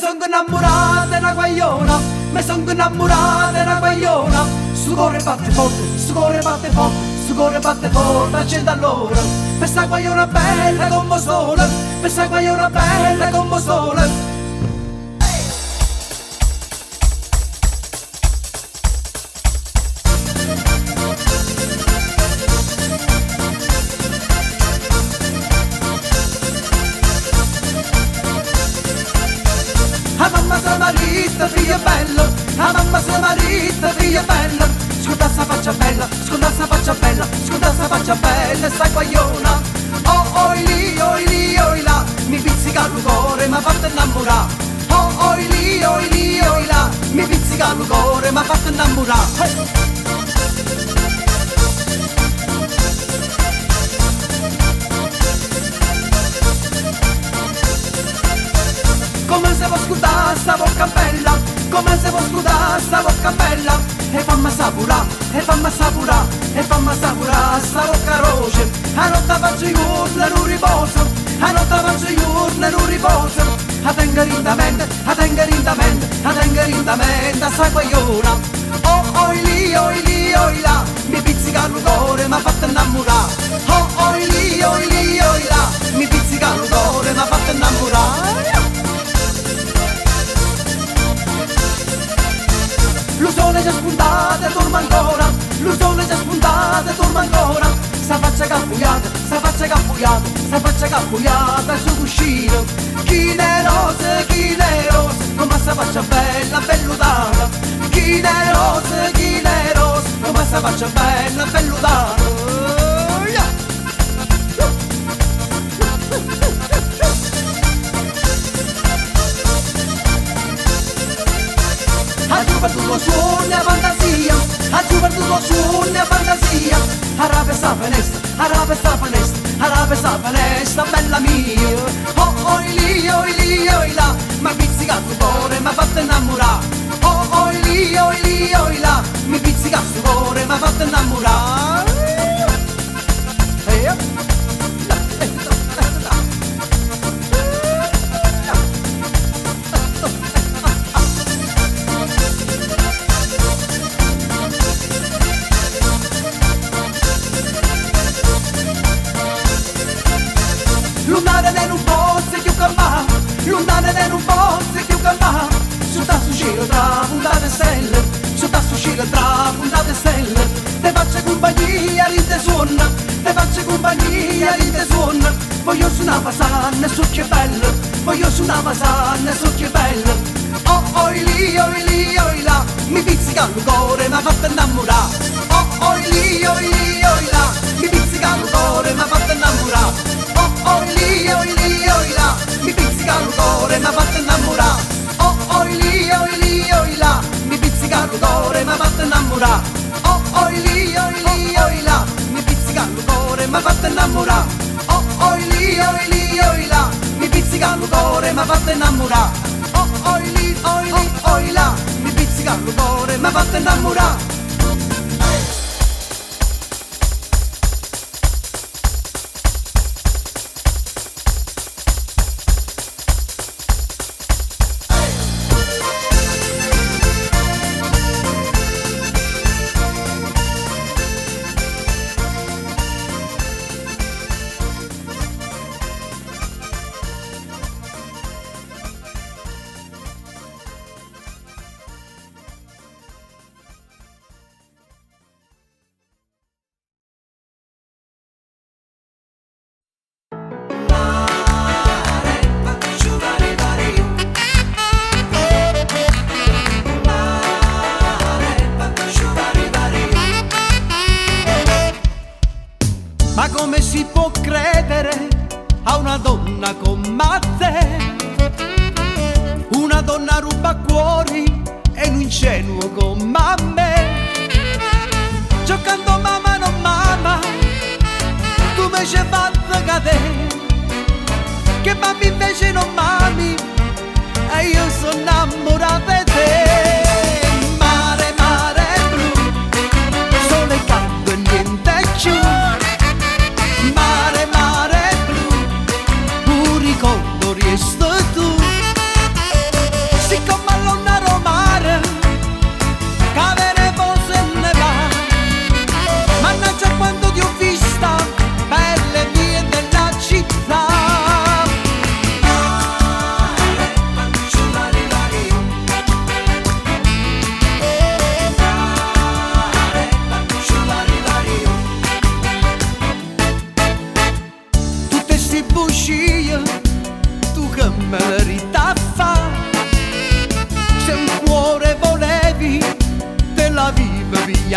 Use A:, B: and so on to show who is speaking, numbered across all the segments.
A: sono innamorata di una guagliona, mi sono innamorata di una guagliona. Sto cuore batte forte, sto cuore batte forte, sto cuore batte forte a 100 all'ora. Per sta guagliona bella come sole, per sta guagliona bella come sole. A mamma se marita, figlio bello, a mamma se marita, figlio bello. Scusa sta faccia bella, scusa sta faccia bella, scusa sta faccia bella, sta guagliona. Oh oi lì, oi là, mi pizzica il cuore, m'ha fatto innamorare. Oh lì, oi là, mi pizzica il cuore, m'ha fatto innamorare. Come se vuoi scudare sta bocca bella, come se vuoi scudare sta bocca bella. E fammi sapurà, e fammi sapurà, e fammi sapurà sta bocca roce. A notte faccio i urla non riposo, a notte faccio i urla non riposo. A tenga rindamente, a tenga rindamente, a tenga rindamente a sta guagliona. Oh oi lì, oi là, mi pizzica il cuore, m'ha fatto innamorare. Oh lì, oi là, mi pizzica il cuore, m'ha fatto innamorare. Lo sole già spuntato e dorme ancora, lo sole già spuntato e dorme ancora. Sta faccia cappugliata, sta faccia cappugliata, sta faccia cappugliata sul cuscino. Chine rose, come sta faccia bella, belludata. Chine rose, come sta faccia bella, belludata. A gioventù suona fantasia, a gioventù suona fantasia. Arabe sta finestra, arabe sta finestra, arabe sta finestra, bella mia. Oh oi lì, oi là, mi pizzica il cuore, m'ha fatto innamorare. Oh oi lì, oi là, mi pizzica il cuore, m'ha fatto innamorare. Lunare non posso più cammare, lunare non posso più cammare. Su tasto cielo tra puntate stelle, su tasto cielo tra puntate stelle. Te faccio compagnia, ride suona, te faccio compagnia, ride suona. Voglio su una pasanna, su che bello, voglio su una pasanna, su che bello. Oh oi lì, oi là, mi pizzica il cuore, m'ha fatto innamorare. Oh oi lì, oi là, mi pizzica il cuore, m'ha fatto innamorare. Oi lì, oi là, mi pizzica il cuore, m'ha fatto innamorare. Oh oi lì, oi là, mi pizzica il cuore, m'ha fatto innamorare. Oh oi lì, oi là, mi pizzica il cuore, m'ha fatto innamorare. Oh oi lì, oi là, mi pizzica il cuore, m'ha fatto innamorare. Oh oi lì, oi là, mi pizzica il cuore, m'ha fatto innamorare. Ma come si può credere a una donna come te? Una donna ruba cuori e un ingenuo come me. Giocando mamma non mamma, tu mi ci hai fatto cadere. Che mamma invece non mami, e io sono innamorata di te. Mare, mare blu, sole caldo e niente più. Mare, mare blu, un ricordo resta tu.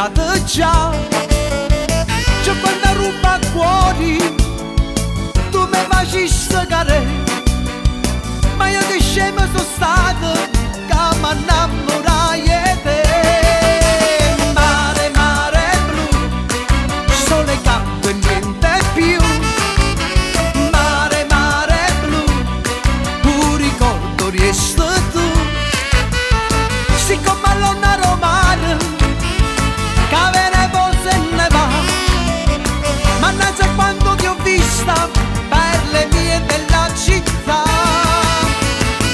A: cambiato già. C'è quando ruba cuori, tu mi faci segare, ma io che scemo sono stato, che mi innamorai di te. Mare, mare blu, sole caldo e niente più. Mare, mare blu, un ricordo resta tu. Siccome all'onna romana, che venevo se ne va, mannaggia quando ti ho vista per le vie della città.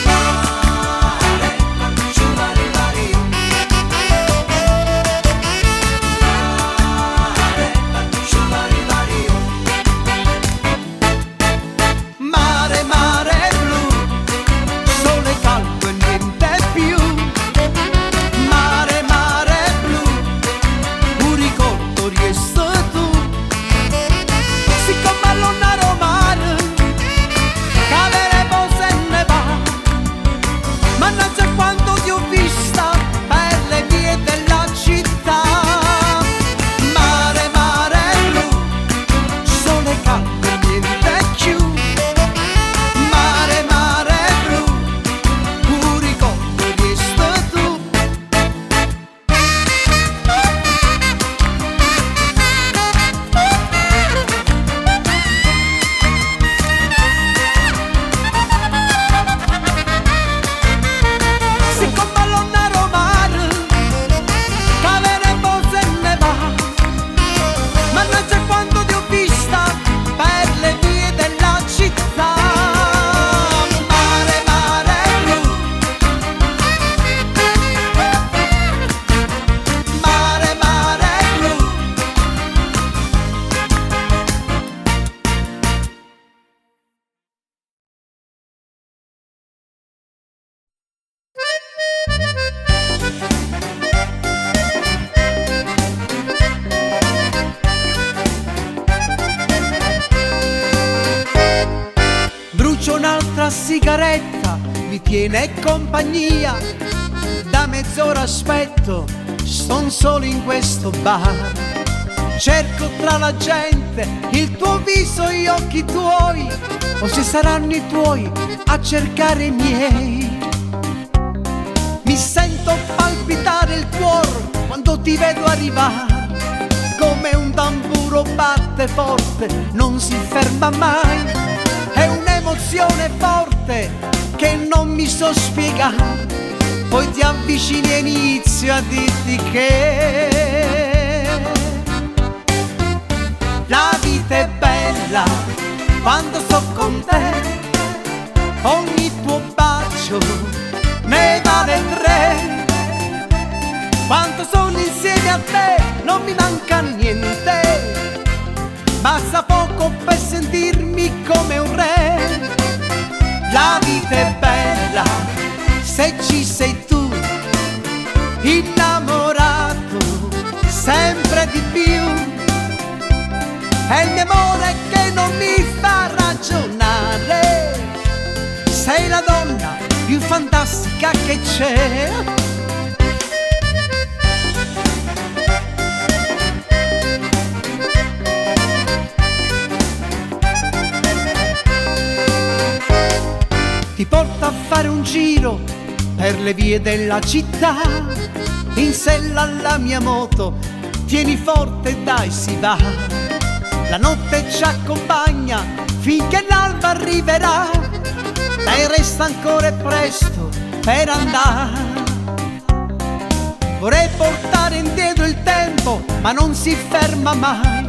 A: Mare, ciuvari-vari, mare, ciuvari-vari. Mare, mare blu, sole caldo e niente più. Mare, mare blu, un ricordo resta tu. Siccome all'onna romana, che venevo se ne va, mannaggia quando ti ho vista per le vie della città. Mare, mare blu, sole caldo e niente più. Mare, mare blu, un ricordo resta tu. Siccome all'onna romana, che venevo se ne va, mannaggia quando ti ho vista per le vie della città. Mare, mare blu, mare, mare blu. Brucio un'altra sigaretta, mi tiene compagnia. Da mezz'ora aspetto, son solo in questo bar. Cerco tra la gente il tuo viso e gli occhi tuoi, o se saranno i tuoi a cercare i miei. Mi sento palpitare il cuore quando ti vedo arrivare, come un tamburo batte forte, non si ferma mai. È un'emozione forte che non mi so spiegare, poi ti avvicini e inizio a dirti che la vita è bella quando sto con te, ogni tuo bacio ne vale tre. Quando sono insieme a te non mi manca niente, basta poco per sentirmi come un re. La vita è bella se ci sei tu, innamorato sempre di più. È il mio amore che non mi fa ragionare, sei la donna più fantastica che c'è. Ti porto a fare un giro per le vie della città, in sella alla mia moto, tieni forte dai si va. La notte ci accompagna finché l'alba arriverà, dai resta ancora presto per andare. Vorrei portare indietro il tempo ma non si ferma mai,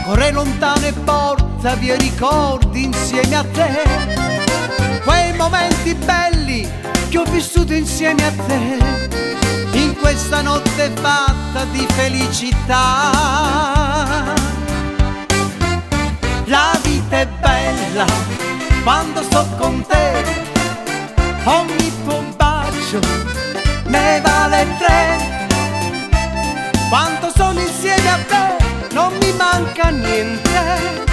A: corre lontano e porta via i ricordi insieme a te. Quei momenti belli che ho vissuto insieme a te, in questa notte fatta di felicità. La vita è bella quando sto con te, ogni tuo bacio ne vale tre. Quando sono insieme a te non mi manca niente,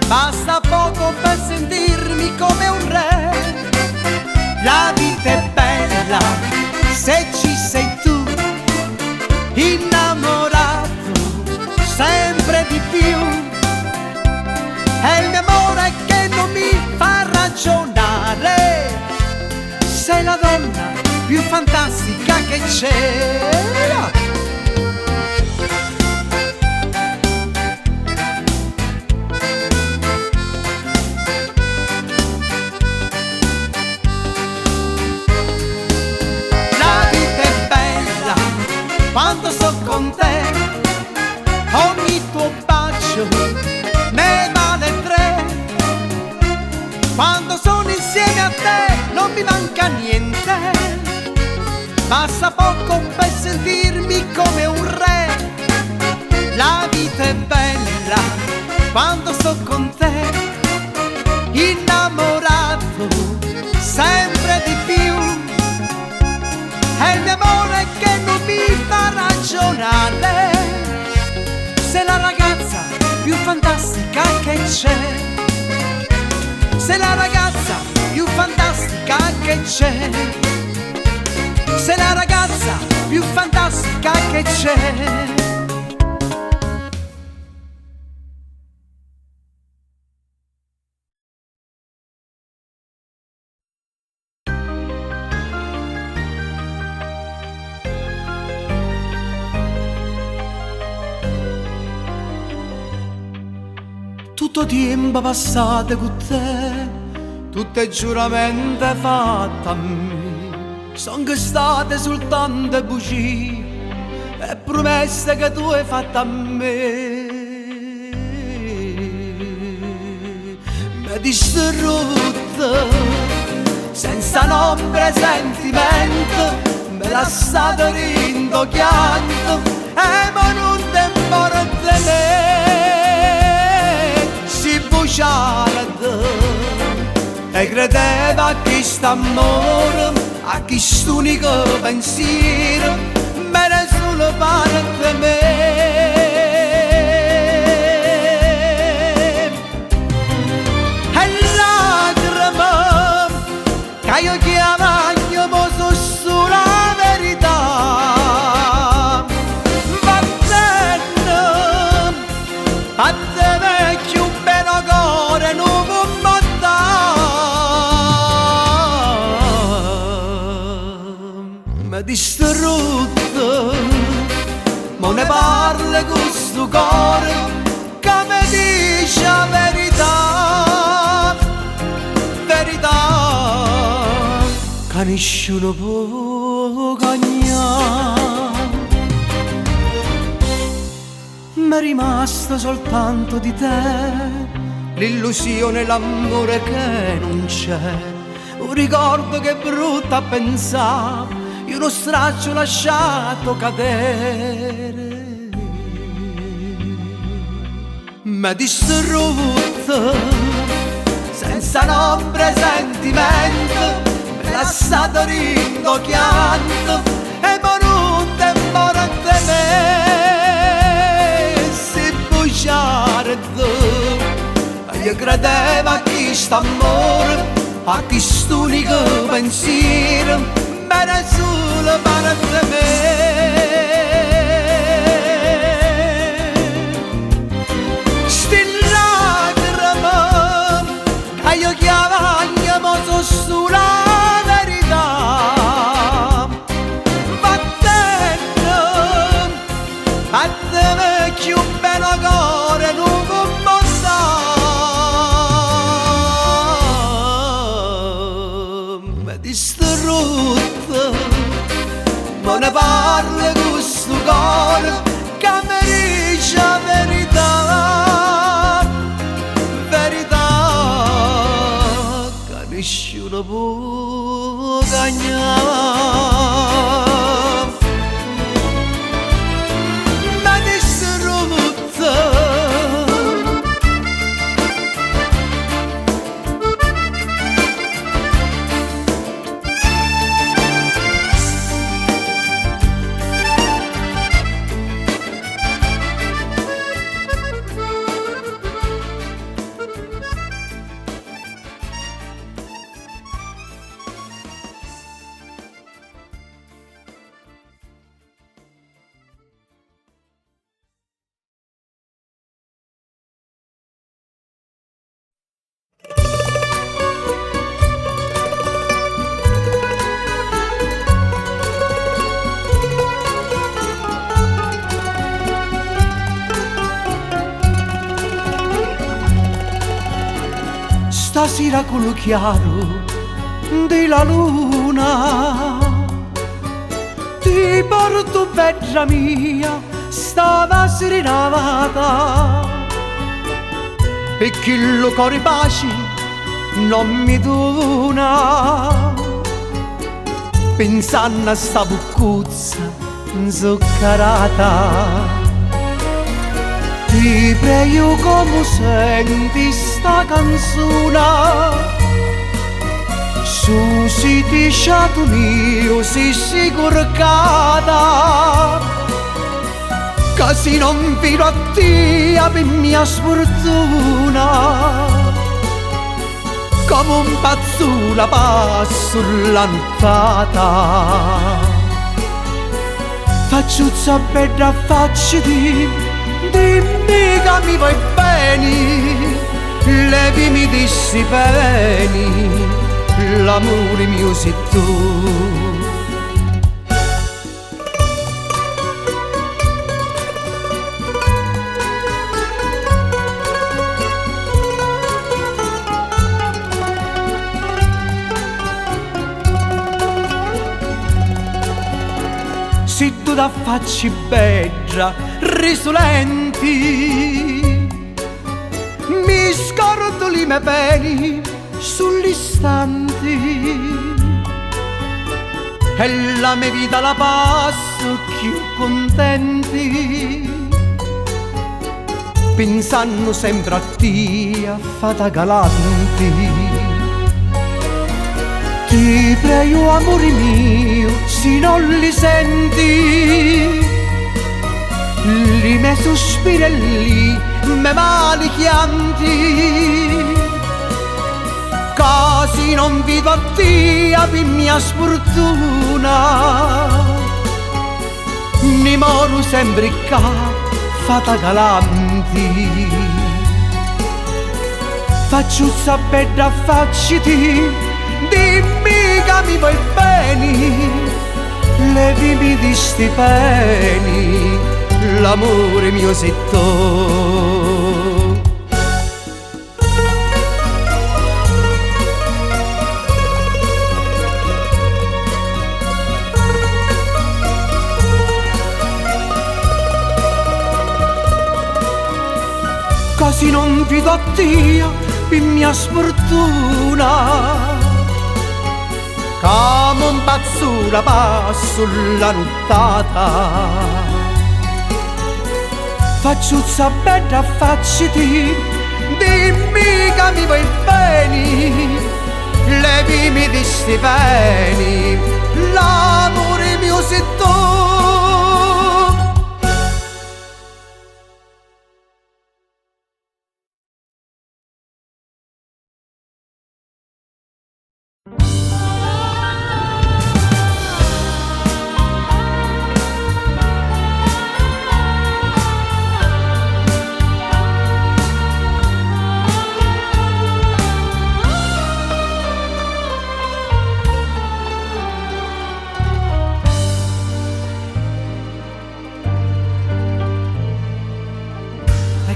A: basta poco per sentirmi come un re. La vita è bella se ci sei tu, innamorato sei la donna più fantastica che c'è. La vita è bella quando sto con te, ogni tuo bacio ne vale tre. Quando sono insieme a te non mi manca niente, basta poco per sentirmi come un re. La vita è bella quando sto con te, innamorato sempre di più. È il mio amore che non mi fa ragionare, sei la ragazza più fantastica che c'è. Sei la ragazza più fantastica che c'è. Sei la ragazza più fantastica che c'è. Tutto tempo passato con te, tutte giuramenti fatte a me, sono che state soltanto bugie e promesse che tu hai fatto a me. Mi distrutto senza nome e sentimento, me lasciate rindochiando e ma non tempo di me. E credeva a quest'amore, a quest'unico pensiero, ma era solo parte di me. E lacrime che io chiamaglio mo so solo la verità. Va bene, fatte vecchio bene cuore non può distrutto, ma ne parla con sto cuore che mi dice la verità, verità che nessuno può cagnare. Mi è rimasto soltanto di te l'illusione, l'amore che non c'è, un ricordo che è brutto a pensare, io uno straccio lasciato cadere. Mi distrutto senza nome e sentimento, me lasciato rindochiando e ma non tempo di me. Si bugiardo, io credevo a quest'amore, a quest'unico pensiero, ma era solo parte di me. Sti lacrime che io chiamaglio mo so solo la verità. Va bene, fatte vecchio bene cuore non può passare. Mi distrutto, ma ne parla con sto cuore che mi dice la verità, verità che nessuno può cagnare. Mi distrutto, stasera con lo chiaro della luna ti porto bella mia stava serenata e che lo cuore pace non mi dona pensando a sta buccuzza zuccherata. Ti prego come senti sta canzone su siti sciato mio si sicurcata che se non vedo a te per mia sfortuna come un pazzo la passo la nottata faccio bella faccia dimmi che mi vuoi bene levimi di sti peni l'amore mio sei tu. Se tu da facci bella risolenti mi scordo le mie pene sull'istante e la mia vita la passo più contenti pensando sempre a te a fata galanti. Ti prego amore mio se non li senti li miei sospirelli me mani chianti casi non vedo a te per mia sfortuna ne moro sempre qua fata galanti faccio sapere a facci ti dimmi che mi vuoi bene levimi di sti peni l'amore mio sei tu. Così non vedo a te per mia sfortuna come un pazzo la passo la nottata faccio sapere a facci ti dimmi che mi vuoi bene levimi di sti peni l'amore mio sei tu.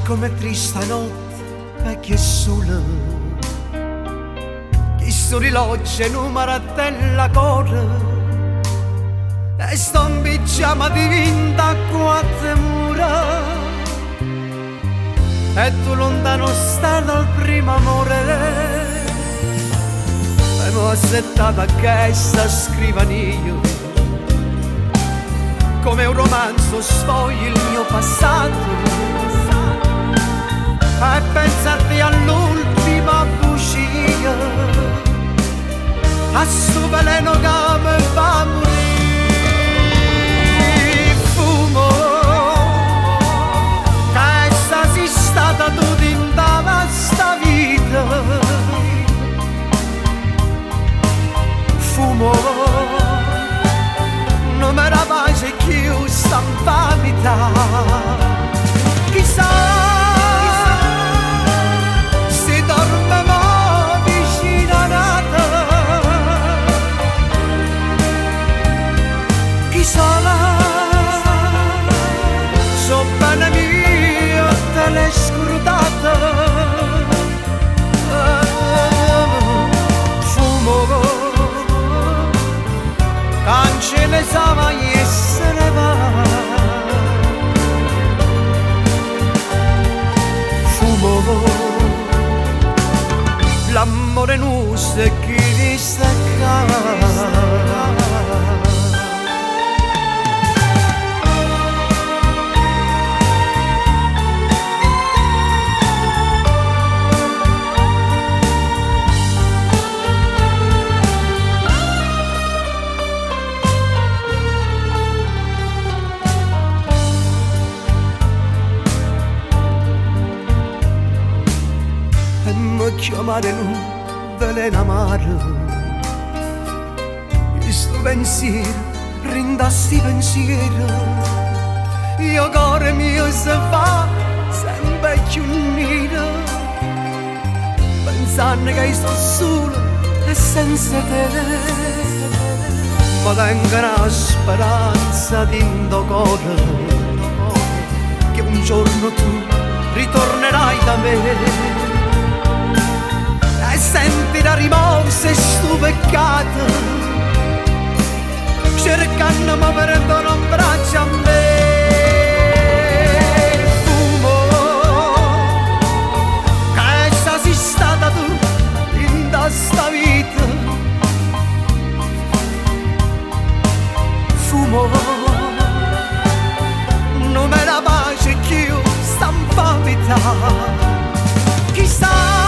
A: Come triste notte vecchia e sola che sorriloggia numero della cora e sto in pigiama diventa a quattro mura e tu lontano stai dal primo amore e mi ho assettata a questa scrivania come un romanzo sfogli il mio passato e pensarti all'ultima bugia a sto veleno che mi fa morire fumo che sei stata tu in sta vita fumo non mi era mai più sta vita chissà
B: l'hai scordata
A: cancellava e se ne va. Fumo, l'amore non sa chi distacca. Chiamare non veleno amaro, questo pensiero rindassi pensiero, io cuore mio se fa sempre più nero, pensando che sto solo e senza te, ma tengo una speranza dentro cuore, che un giorno tu ritornerai da me. E senti la rimorso e sto peccato, cercando ma prendono un braccio a me. Fumo, che sei stata tu in questa vita. Fumo, non me la pace che io sta in vita. Chissà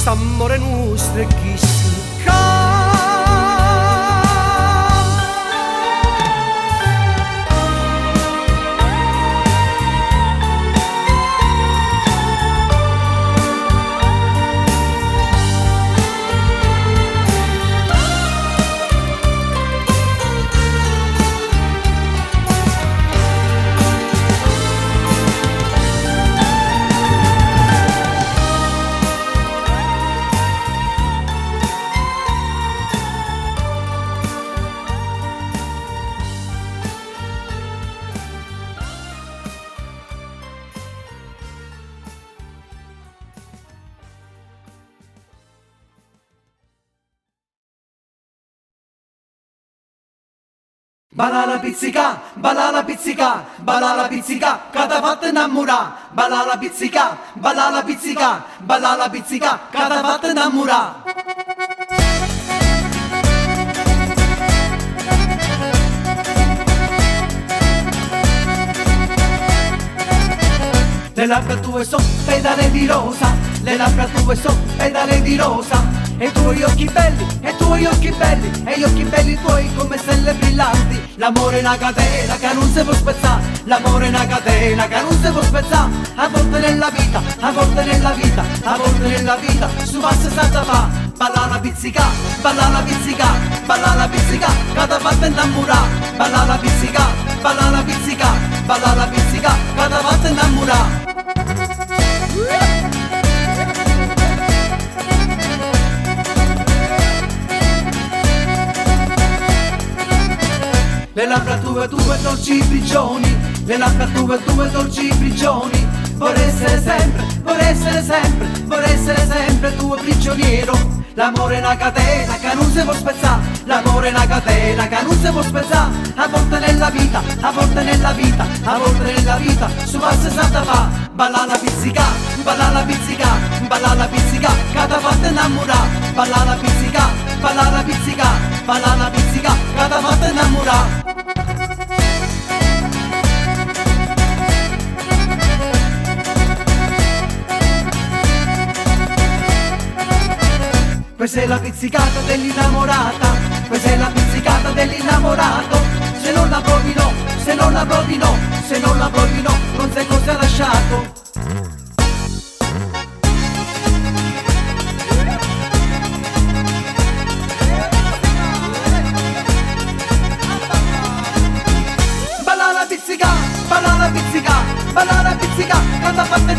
A: amore nostro e chi si balla la pizzica, balla la pizzica, balla la pizzica, che t'ha fatto innamorare. Balla la pizzica, balla la pizzica, balla la pizzica, che t'ha fatto innamorare. Le labbra tue sono pedale di rosa, le labbra tue sono pedale di rosa. E i tuoi occhi belli, e i tuoi occhi belli, e gli occhi belli tuoi come stelle brillanti. L'amore è una catena che non si può spezzare, l'amore è una catena che non si può spezzare. A volte nella vita, a volte nella vita, a volte nella vita, su passa santa fa. Balla la pizzica, balla la pizzica, balla la pizzica, che t'ha fatto innamorare. Balla la pizzica, balla la pizzica, balla la pizzica, che t'ha fatto innamorare. Le labbra tue dolci prigioni, le labbra tue dolci prigioni. Vorrei essere sempre, vorrei essere sempre, vorrei essere sempre tuo prigioniero. L'amore è una catena che non si può spezzare, l'amore è una catena che non si può spezzare. A volte nella vita, a volte nella vita, a volte nella vita, su passa santa fa. Balla la pizzica, balla la pizzica, balla la pizzica, che t'ha fatto innamorare. Balla la pizzica, balla la pizzica, balla la pizzica, che t'ha fatto innamorare. Questa è la pizzicata dell'innamorata, questa è la pizzicata dell'innamorato. Se non la provi no, se non la provi no, se non la provi no, non sai cosa ha lasciato.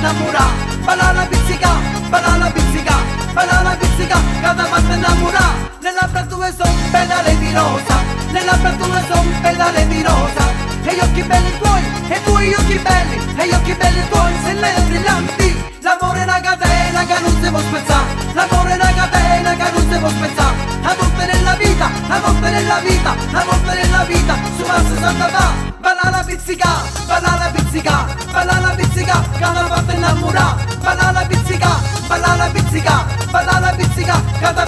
A: innamorà. Balla la pizzica, balla la pizzica, balla la pizzica, che ti fatta innamorà. Le labbra tue son pedale di rosa, le labbra tue son pedale di rosa. E gli occhi belli tuoi, e i tuoi occhi belli, e gli occhi belli tuoi, se le brillanti. L'amore è una catena che non si può spezzare, l'amore è una catena che non si può spezzare. A volte nella vita, a volte nella vita, a volte nella vita, su massa santa fa. Balla la pizzica, balla la pizzica, balla la pizzica, che ti fatta innamorà. Balla la pizzica, balla la pizzica, balla la pizzica, che ti